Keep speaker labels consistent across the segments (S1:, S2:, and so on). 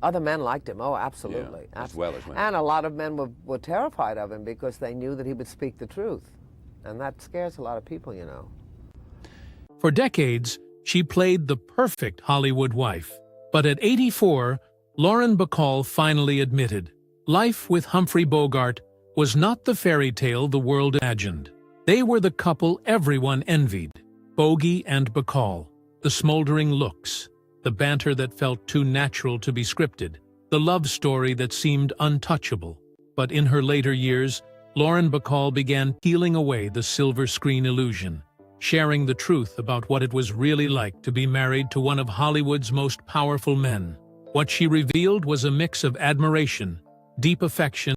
S1: Other men liked him. Oh, absolutely.
S2: Yeah, as well as women.
S1: And a lot of men were terrified of him because they knew that he would speak the truth. And that scares a lot of people, you know.
S3: For decades, she played the perfect Hollywood wife. But at 84, Lauren Bacall finally admitted, life with Humphrey Bogart was not the fairy tale the world imagined. They were the couple everyone envied, Bogey and Bacall. The smoldering looks, the banter that felt too natural to be scripted, the love story that seemed untouchable. But in her later years, Lauren Bacall began peeling away the silver screen illusion, sharing the truth about what it was really like to be married to one of Hollywood's most powerful men. What she revealed was a mix of admiration, deep affection,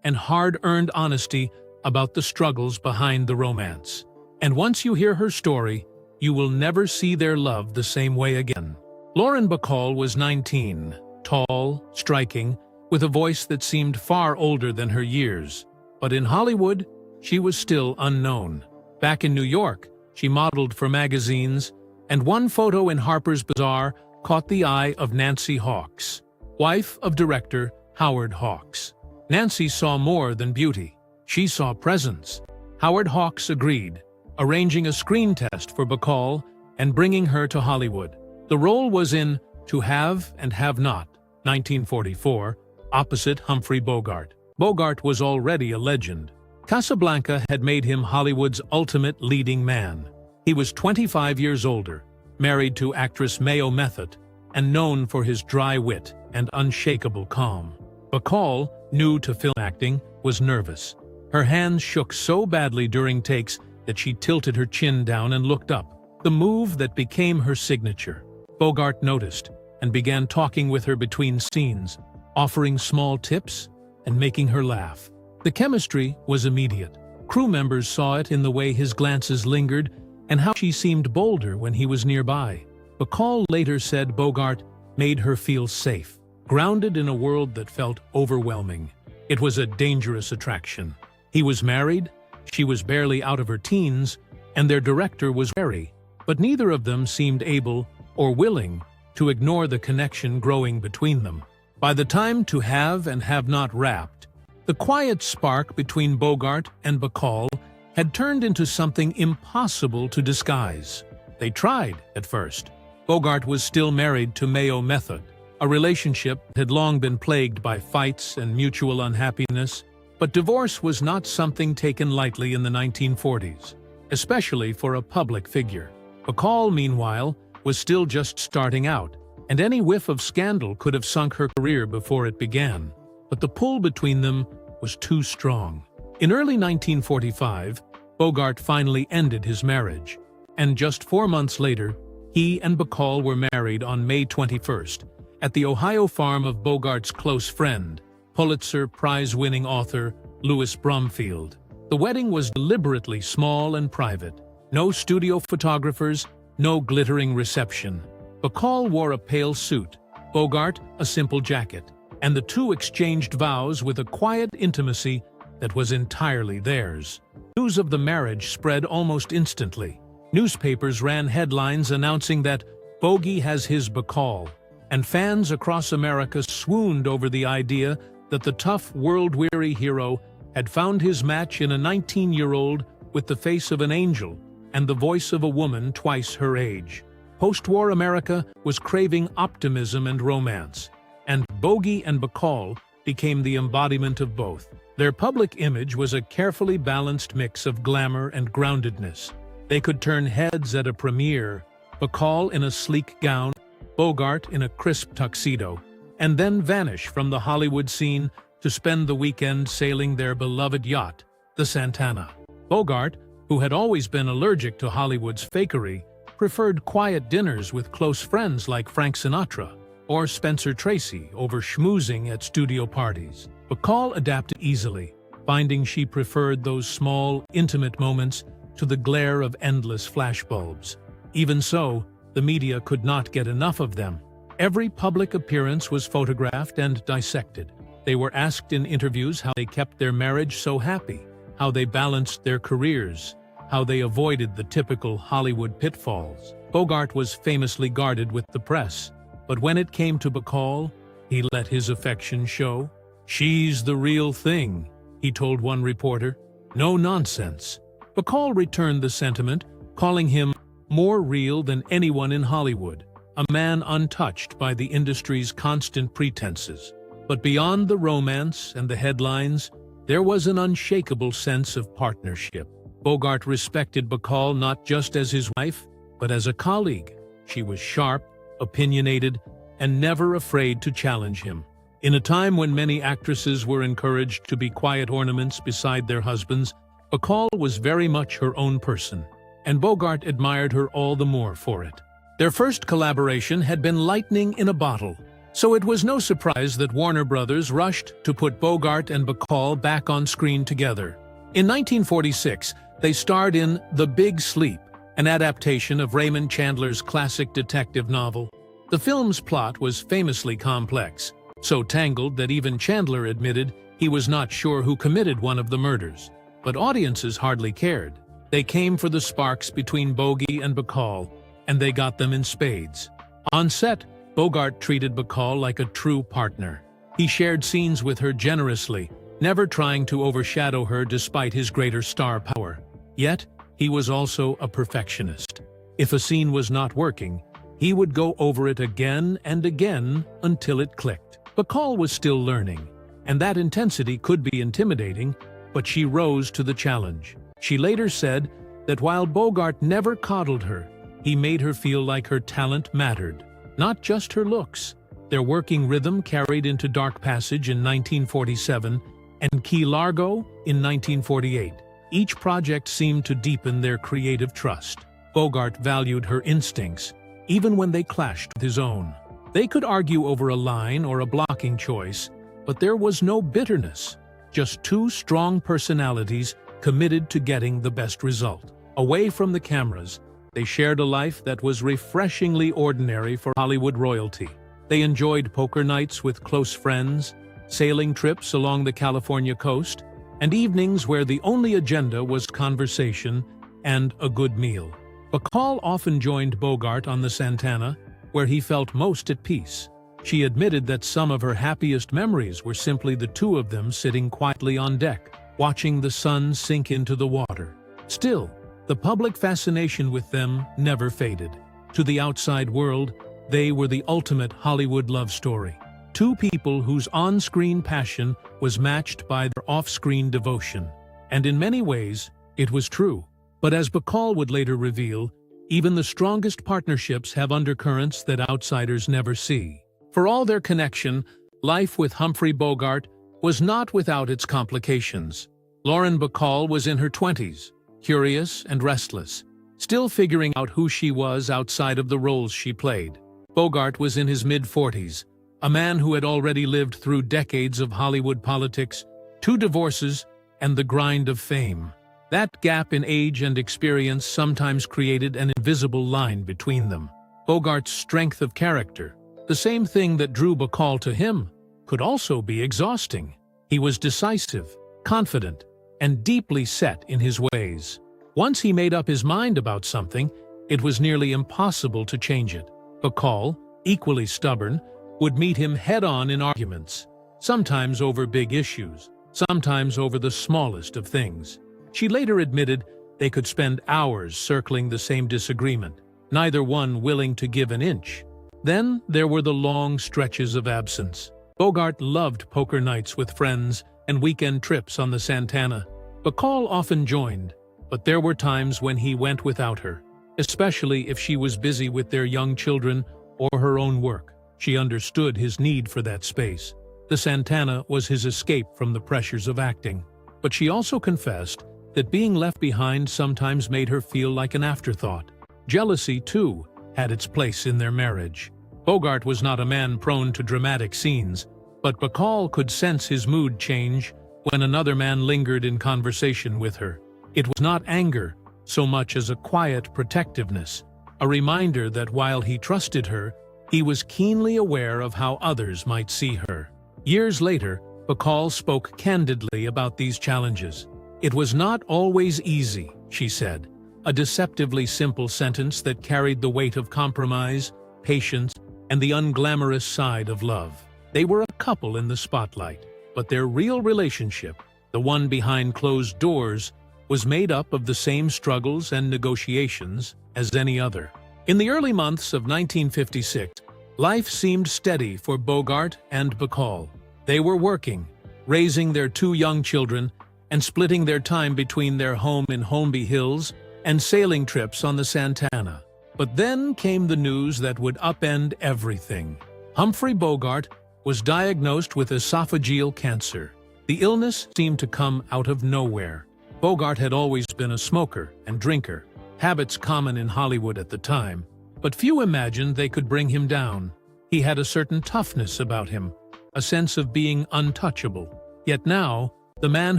S3: and hard-earned honesty about the struggles behind the romance. And once you hear her story, you will never see their love the same way again. Lauren Bacall was 19, tall, striking, with a voice that seemed far older than her years. But in Hollywood, she was still unknown. Back in New York, she modeled for magazines, and one photo in Harper's Bazaar caught the eye of Nancy Hawkes, wife of director Howard Hawks. Nancy saw more than beauty. She saw presence. Howard Hawks agreed, arranging a screen test for Bacall and bringing her to Hollywood. The role was in To Have and Have Not, 1944, opposite Humphrey Bogart. Bogart was already a legend. Casablanca had made him Hollywood's ultimate leading man. He was 25 years older, married to actress Mayo Method, and known for his dry wit and unshakable calm. Bacall, new to film acting, was nervous. Her hands shook so badly during takes that she tilted her chin down and looked up, the move that became her signature. Bogart noticed and began talking with her between scenes, offering small tips and making her laugh. The chemistry was immediate. Crew members saw it in the way his glances lingered and how she seemed bolder when he was nearby. Bacall later said Bogart made her feel safe, grounded in a world that felt overwhelming. It was a dangerous attraction. He was married, she was barely out of her teens, and their director was wary, but neither of them seemed able or willing to ignore the connection growing between them. By the time To Have and Have Not wrapped, the quiet spark between Bogart and Bacall had turned into something impossible to disguise. They tried at first. Bogart was still married to Mayo Method, a relationship that had long been plagued by fights and mutual unhappiness, but divorce was not something taken lightly in the 1940s, especially for a public figure. Bacall, meanwhile, was still just starting out, and any whiff of scandal could have sunk her career before it began. But the pull between them was too strong. In early 1945, Bogart finally ended his marriage, and just 4 months later, he and Bacall were married on May 21st at the Ohio farm of Bogart's close friend, Pulitzer Prize-winning author Louis Bromfield. The wedding was deliberately small and private. No studio photographers, no glittering reception. Bacall wore a pale suit, Bogart a simple jacket, and the two exchanged vows with a quiet intimacy that was entirely theirs. News of the marriage spread almost instantly. Newspapers ran headlines announcing that Bogey has his Bacall, and fans across America swooned over the idea that the tough, world-weary hero had found his match in a 19-year-old with the face of an angel and the voice of a woman twice her age. Post-war America was craving optimism and romance, and Bogey and Bacall became the embodiment of both. Their public image was a carefully balanced mix of glamour and groundedness. They could turn heads at a premiere, Bacall in a sleek gown, Bogart in a crisp tuxedo, and then vanish from the Hollywood scene to spend the weekend sailing their beloved yacht, the Santana. Bogart, who had always been allergic to Hollywood's fakery, preferred quiet dinners with close friends like Frank Sinatra or Spencer Tracy over schmoozing at studio parties. Bacall adapted easily, finding she preferred those small, intimate moments to the glare of endless flashbulbs. Even so, the media could not get enough of them. Every public appearance was photographed and dissected. They were asked in interviews how they kept their marriage so happy, how they balanced their careers, how they avoided the typical Hollywood pitfalls. Bogart was famously guarded with the press, but when it came to Bacall, he let his affection show. "She's the real thing," he told one reporter. "No nonsense." Bacall returned the sentiment, calling him more real than anyone in Hollywood, a man untouched by the industry's constant pretenses. But beyond the romance and the headlines, there was an unshakable sense of partnership. Bogart respected Bacall not just as his wife, but as a colleague. She was sharp, opinionated, and never afraid to challenge him. In a time when many actresses were encouraged to be quiet ornaments beside their husbands, Bacall was very much her own person, and Bogart admired her all the more for it. Their first collaboration had been lightning in a bottle, so it was no surprise that Warner Brothers rushed to put Bogart and Bacall back on screen together. In 1946, they starred in The Big Sleep, an adaptation of Raymond Chandler's classic detective novel. The film's plot was famously complex, so tangled that even Chandler admitted he was not sure who committed one of the murders. But audiences hardly cared. They came for the sparks between Bogey and Bacall, and they got them in spades. On set, Bogart treated Bacall like a true partner. He shared scenes with her generously, never trying to overshadow her despite his greater star power. Yet, he was also a perfectionist. If a scene was not working, he would go over it again and again until it clicked. Bacall was still learning, and that intensity could be intimidating, but she rose to the challenge. She later said that while Bogart never coddled her, he made her feel like her talent mattered, not just her looks. Their working rhythm carried into Dark Passage in 1947 and Key Largo in 1948. Each project seemed to deepen their creative trust. Bogart valued her instincts, even when they clashed with his own. They could argue over a line or a blocking choice, but there was no bitterness. Just two strong personalities committed to getting the best result. Away from the cameras, they shared a life that was refreshingly ordinary for Hollywood royalty. They enjoyed poker nights with close friends, sailing trips along the California coast, and evenings where the only agenda was conversation and a good meal. Bacall often joined Bogart on the Santana, where he felt most at peace. She admitted that some of her happiest memories were simply the two of them sitting quietly on deck, watching the sun sink into the water. Still, the public fascination with them never faded. To the outside world, they were the ultimate Hollywood love story. Two people whose on-screen passion was matched by their off-screen devotion. And in many ways, it was true. But as Bacall would later reveal, even the strongest partnerships have undercurrents that outsiders never see. For all their connection, life with Humphrey Bogart was not without its complications. Lauren Bacall was in her 20s, curious and restless, still figuring out who she was outside of the roles she played. Bogart was in his mid-40s, a man who had already lived through decades of Hollywood politics, 2 divorces, and the grind of fame. That gap in age and experience sometimes created an invisible line between them. Bogart's strength of character, the same thing that drew Bacall to him, could also be exhausting. He was decisive, confident, and deeply set in his ways. Once he made up his mind about something, it was nearly impossible to change it. Bacall, equally stubborn, would meet him head-on in arguments, sometimes over big issues, sometimes over the smallest of things. She later admitted they could spend hours circling the same disagreement, neither one willing to give an inch. Then there were the long stretches of absence. Bogart loved poker nights with friends and weekend trips on the Santana. Bacall often joined, but there were times when he went without her, especially if she was busy with their young children or her own work. She understood his need for that space. The Santana was his escape from the pressures of acting. But she also confessed that being left behind sometimes made her feel like an afterthought. Jealousy, too, had its place in their marriage. Bogart was not a man prone to dramatic scenes, but Bacall could sense his mood change when another man lingered in conversation with her. It was not anger so much as a quiet protectiveness, a reminder that while he trusted her, he was keenly aware of how others might see her. Years later, Bacall spoke candidly about these challenges. "It was not always easy," she said, a deceptively simple sentence that carried the weight of compromise, patience, and the unglamorous side of love. They were a couple in the spotlight, but their real relationship, the one behind closed doors, was made up of the same struggles and negotiations as any other. In the early months of 1956, life seemed steady for Bogart and Bacall. They were working, raising their two young children, and splitting their time between their home in Holmby Hills and sailing trips on the Santana. But then came the news that would upend everything. Humphrey Bogart was diagnosed with esophageal cancer. The illness seemed to come out of nowhere. Bogart had always been a smoker and drinker, habits common in Hollywood at the time, but few imagined they could bring him down. He had a certain toughness about him, a sense of being untouchable. Yet now, the man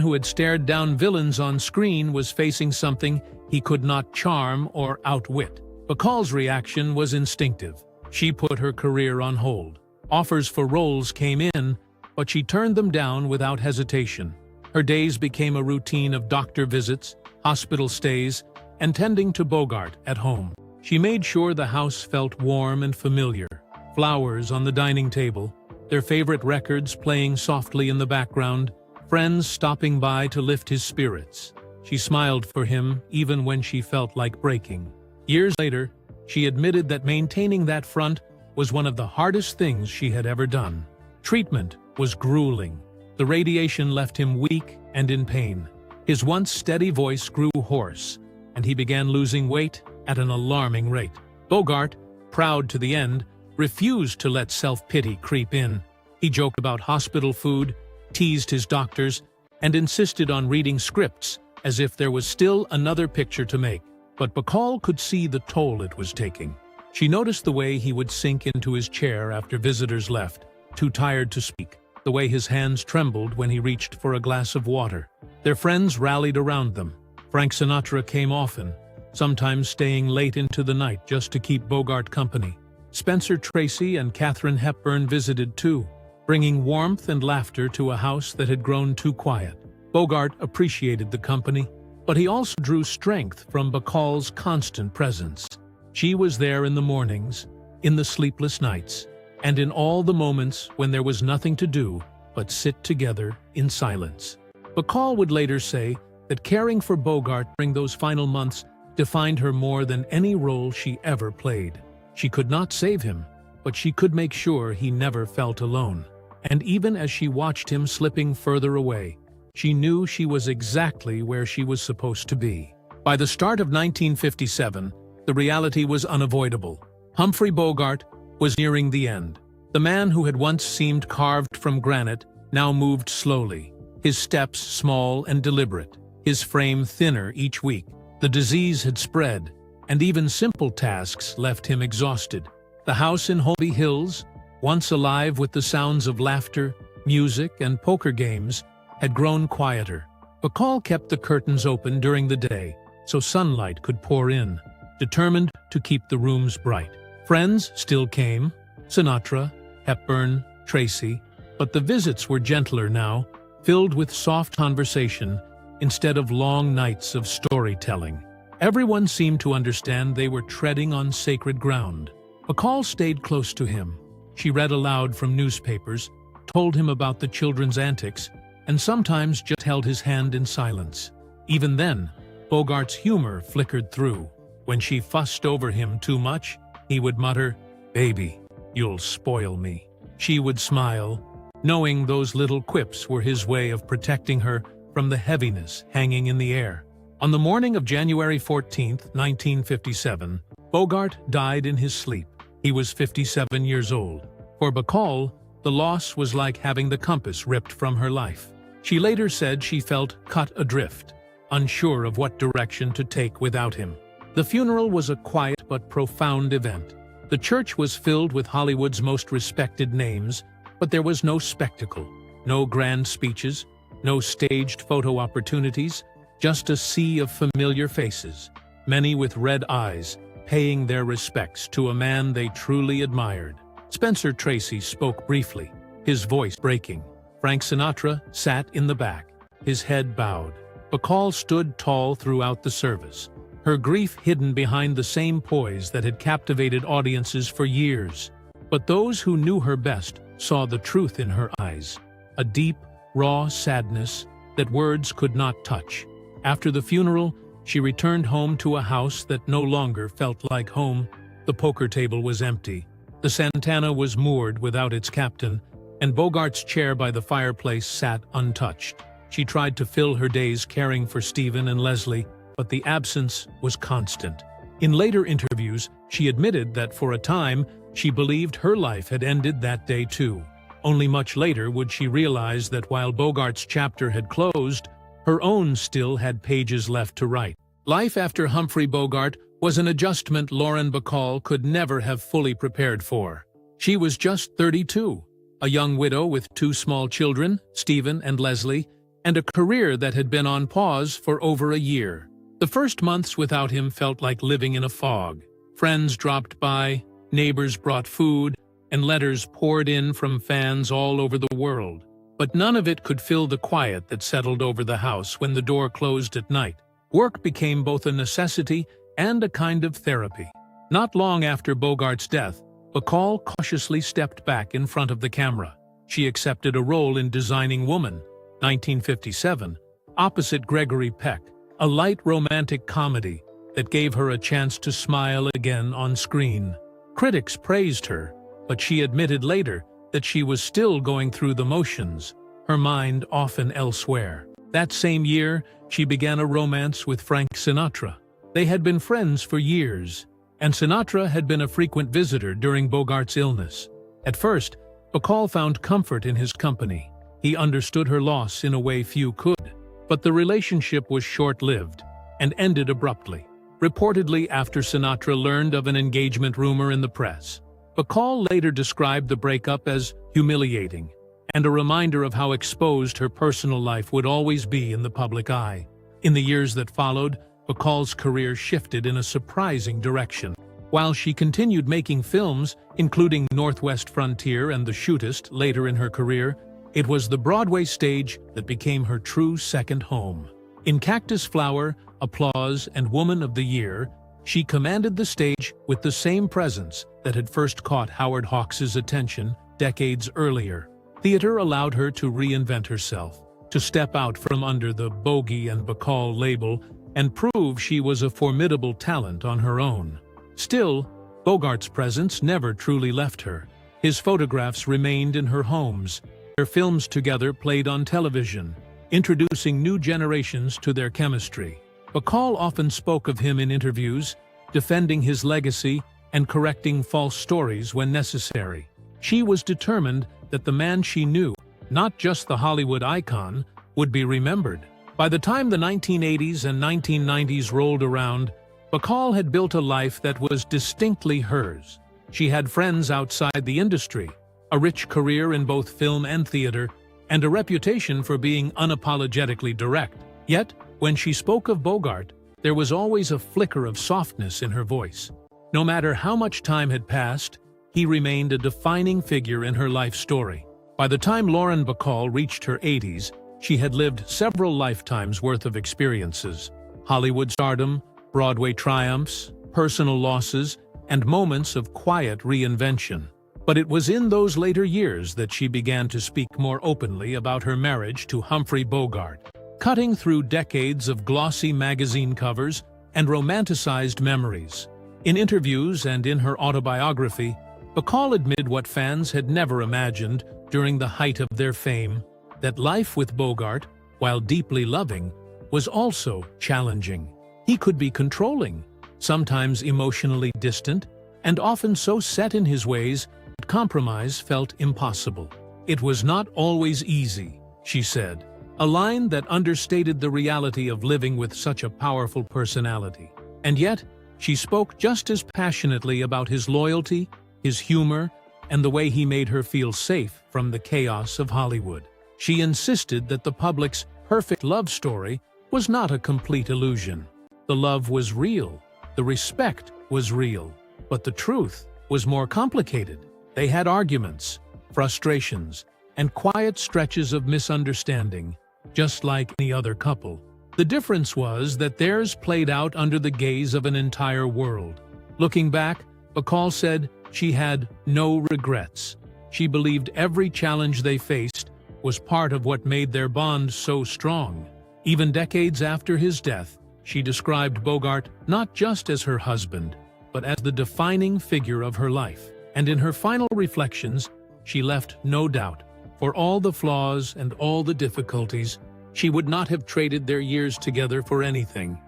S3: who had stared down villains on screen was facing something he could not charm or outwit. Bacall's reaction was instinctive. She put her career on hold. Offers for roles came in, but she turned them down without hesitation. Her days became a routine of doctor visits, hospital stays, and tending to Bogart at home. She made sure the house felt warm and familiar. Flowers on the dining table, their favorite records playing softly in the background, friends stopping by to lift his spirits. She smiled for him even when she felt like breaking. Years later, she admitted that maintaining that front was one of the hardest things she had ever done. Treatment was grueling. The radiation left him weak and in pain. His once steady voice grew hoarse, and he began losing weight at an alarming rate. Bogart, proud to the end, refused to let self-pity creep in. He joked about hospital food, teased his doctors, and insisted on reading scripts as if there was still another picture to make. But Bacall could see the toll it was taking. She noticed the way he would sink into his chair after visitors left, too tired to speak, the way his hands trembled when he reached for a glass of water. Their friends rallied around them. Frank Sinatra came often, sometimes staying late into the night just to keep Bogart company. Spencer Tracy and Katharine Hepburn visited too, bringing warmth and laughter to a house that had grown too quiet. Bogart appreciated the company, but he also drew strength from Bacall's constant presence. She was there in the mornings, in the sleepless nights, and in all the moments when there was nothing to do but sit together in silence. Bacall would later say that caring for Bogart during those final months defined her more than any role she ever played. She could not save him, but she could make sure he never felt alone. And even as she watched him slipping further away, she knew she was exactly where she was supposed to be. By the start of 1957, the reality was unavoidable. Humphrey Bogart was nearing the end. The man who had once seemed carved from granite now moved slowly, his steps small and deliberate, his frame thinner each week. The disease had spread, and even simple tasks left him exhausted. The house in Holmby Hills, once alive with the sounds of laughter, music, and poker games, had grown quieter. Bacall kept the curtains open during the day so sunlight could pour in, determined to keep the rooms bright. Friends still came, Sinatra, Hepburn, Tracy, but the visits were gentler now, filled with soft conversation instead of long nights of storytelling. Everyone seemed to understand they were treading on sacred ground. Bacall stayed close to him. She read aloud from newspapers, told him about the children's antics, and sometimes just held his hand in silence. Even then, Bogart's humor flickered through. When she fussed over him too much, he would mutter, "Baby, you'll spoil me." She would smile, knowing those little quips were his way of protecting her from the heaviness hanging in the air. On the morning of January 14, 1957, Bogart died in his sleep. He was 57 years old. For Bacall, the loss was like having the compass ripped from her life. She later said she felt cut adrift, unsure of what direction to take without him. The funeral was a quiet but profound event. The church was filled with Hollywood's most respected names, but there was no spectacle, no grand speeches, no staged photo opportunities, just a sea of familiar faces, many with red eyes, paying their respects to a man they truly admired. Spencer Tracy spoke briefly, his voice breaking. Frank Sinatra sat in the back, his head bowed. Bacall stood tall throughout the service, her grief hidden behind the same poise that had captivated audiences for years. But those who knew her best saw the truth in her eyes, a deep, raw sadness that words could not touch. After the funeral, she returned home to a house that no longer felt like home. The poker table was empty. The Santana was moored without its captain, and Bogart's chair by the fireplace sat untouched. She tried to fill her days caring for Stephen and Leslie, but the absence was constant. In later interviews, she admitted that for a time, she believed her life had ended that day too. Only much later would she realize that while Bogart's chapter had closed, her own still had pages left to write. Life after Humphrey Bogart was an adjustment Lauren Bacall could never have fully prepared for. She was just 32, a young widow with 2 small children, Stephen and Leslie, and a career that had been on pause for over a year. The first months without him felt like living in a fog. Friends dropped by, neighbors brought food, and letters poured in from fans all over the world. But none of it could fill the quiet that settled over the house when the door closed at night. Work became both a necessity and a kind of therapy. Not long after Bogart's death, Bacall cautiously stepped back in front of the camera. She accepted a role in Designing Woman, 1957, opposite Gregory Peck, a light romantic comedy that gave her a chance to smile again on screen. Critics praised her, but she admitted later that she was still going through the motions, her mind often elsewhere. That same year, she began a romance with Frank Sinatra. They had been friends for years, and Sinatra had been a frequent visitor during Bogart's illness. At first, Bacall found comfort in his company. He understood her loss in a way few could, but the relationship was short-lived and ended abruptly, reportedly after Sinatra learned of an engagement rumor in the press. Bacall later described the breakup as humiliating and a reminder of how exposed her personal life would always be in the public eye. In the years that followed, Bacall's career shifted in a surprising direction. While she continued making films, including Northwest Frontier and The Shootist later in her career, it was the Broadway stage that became her true second home. In Cactus Flower, Applause, and Woman of the Year, she commanded the stage with the same presence that had first caught Howard Hawks' attention decades earlier. Theater allowed her to reinvent herself, to step out from under the Bogey and Bacall label and prove she was a formidable talent on her own. Still, Bogart's presence never truly left her. His photographs remained in her homes. Their films together played on television, introducing new generations to their chemistry. Bacall often spoke of him in interviews, defending his legacy and correcting false stories when necessary. She was determined that the man she knew, not just the Hollywood icon, would be remembered. By the time the 1980s and 1990s rolled around, Bacall had built a life that was distinctly hers. She had friends outside the industry, a rich career in both film and theater, and a reputation for being unapologetically direct. Yet, when she spoke of Bogart, there was always a flicker of softness in her voice. No matter how much time had passed, he remained a defining figure in her life story. By the time Lauren Bacall reached her 80s, she had lived several lifetimes worth of experiences: Hollywood stardom, Broadway triumphs, personal losses, and moments of quiet reinvention. But it was in those later years that she began to speak more openly about her marriage to Humphrey Bogart, cutting through decades of glossy magazine covers and romanticized memories. In interviews and in her autobiography, Bacall admitted what fans had never imagined during the height of their fame, that life with Bogart, while deeply loving, was also challenging. He could be controlling, sometimes emotionally distant, and often so set in his ways that compromise felt impossible. "It was not always easy," she said, a line that understated the reality of living with such a powerful personality. And yet, she spoke just as passionately about his loyalty, his humor, and the way he made her feel safe from the chaos of Hollywood. She insisted that the public's perfect love story was not a complete illusion. The love was real, the respect was real, but the truth was more complicated. They had arguments, frustrations, and quiet stretches of misunderstanding, just like any other couple. The difference was that theirs played out under the gaze of an entire world. Looking back, Bacall said she had no regrets. She believed every challenge they faced was part of what made their bond so strong. Even decades after his death, she described Bogart not just as her husband, but as the defining figure of her life. And in her final reflections, she left no doubt. For all the flaws and all the difficulties, she would not have traded their years together for anything.